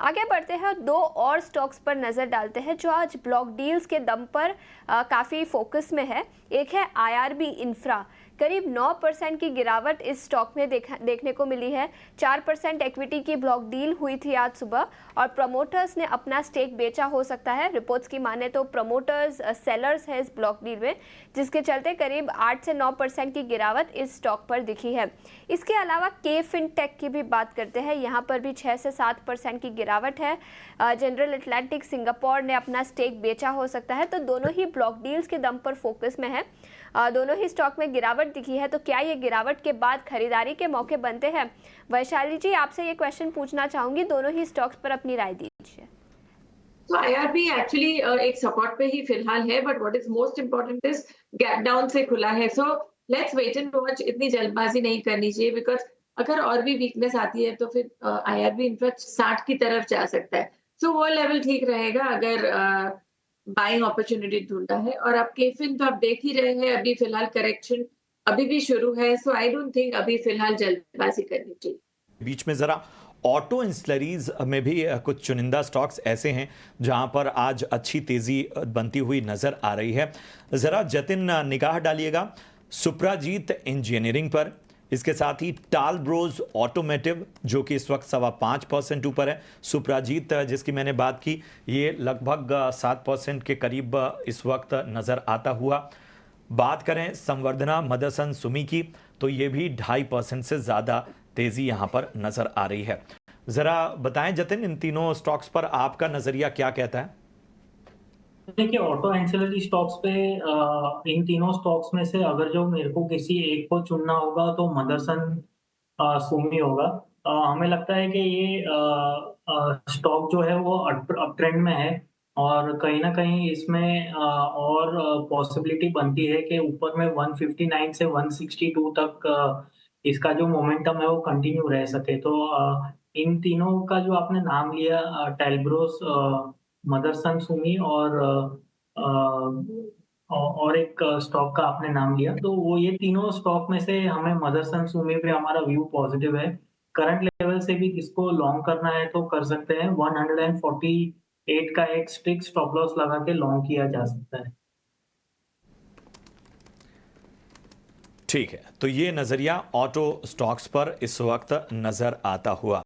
आगे बढ़ते हैं, दो और स्टॉक्स पर नज़र डालते हैं जो आज ब्लॉक डील्स के दम पर काफ़ी फोकस में है। एक है आईआरबी इंफ्रा। करीब 9% की गिरावट इस स्टॉक में देखने को मिली है। 4% इक्विटी की ब्लॉक डील हुई थी आज सुबह और प्रमोटर्स ने अपना स्टेक बेचा हो सकता है। रिपोर्ट्स की माने तो प्रमोटर्स सेलर्स है इस ब्लॉक डील में, जिसके चलते करीब 8 से 9% की गिरावट इस स्टॉक पर दिखी है। इसके अलावा के फिनटेक की भी बात करते हैं, यहाँ पर भी 6 से 7% की गिरावट है। जनरल एटलांटिक सिंगापुर ने अपना स्टेक बेचा हो सकता है। तो दोनों ही ब्लॉक डील्स के दम पर फोकस में है। दोनों ही स्टॉक में गिरावट दिखी है, तो क्या ये गिरावट के बाद खरीदारी के मौके बनते हैं? वैशाली जी, आपसे ये क्वेश्चन पूछना चाहूंगी, दोनों ही स्टॉक्स पर अपनी राय दीजिए। तो आईआरबी एक्चुअली एक सपोर्ट पे ही फिलहाल है, but what is most important is gap down से खुला है। So let's wait and watch, इतनी जल्दबाजी नहीं करनी चाहिए, बिकॉज अगर और भी वीकनेस आती है तो फिर आईआरबी इनफैक्ट 60 की तरफ जा सकता है। सो वो लेवल ठीक रहेगा अगर बाइंग अपॉर्चुनिटी ढूंढा है। और आप केफिन तो आप देख ही रहे हैं, अभी फिलहाल करेक्शन अभी भी शुरू है। सो आई डोंट थिंक अभी फिलहाल जल्दबाजी करनी चाहिए। बीच में जरा ऑटो इंस्लरीज में भी कुछ चुनिंदा स्टॉक्स ऐसे हैं जहां पर आज अच्छी तेजी बनती हुई नजर आ रही है। जरा जतिन निगाह डालिएगा सुप्राजीत इंजीनियरिंग पर, इसके साथ ही टाल ब्रोज ऑटोमेटिव जो कि इस वक्त 5.25% ऊपर है। सुप्राजीत जिसकी मैंने बात की, ये लगभग 7% के करीब इस वक्त नजर आता हुआ। बात करें संवर्धना मदरसन सुमी की, तो ये भी 2.5% से ज़्यादा तेज़ी यहाँ पर नज़र आ रही है। ज़रा बताएं जतिन, इन तीनों स्टॉक्स पर आपका नज़रिया क्या कहता है? देखिए, ऑटो एंसिलरी स्टॉक्स पे इन तीनों स्टॉक्स में से अगर जो मेरे को किसी एक को चुनना होगा तो मदरसन सुमी होगा। हमें लगता है कि ये स्टॉक जो है वो अप ट्रेंड में है और कहीं ना कहीं इसमें और पॉसिबिलिटी बनती है कि ऊपर में 159 से 162 तक इसका जो मोमेंटम है वो कंटिन्यू रह सके। तो इन तीनों का जो आपने नाम लिया, टेलब्रोस, मदरसन सुमी और एक स्टॉक का आपने नाम लिया, तो वो ये तीनों स्टॉक में से हमें मदरसन सुमी पे हमारा व्यू पॉजिटिव है। करंट लेवल से भी इसको लॉन्ग करना है तो कर सकते हैं। 148 का एक स्ट्रिक्ट स्टॉप लॉस लगा के लॉन्ग किया जा सकता है। ठीक है, तो ये नज़रिया ऑटो स्टॉक्स पर इस वक्त नज़र आता हुआ।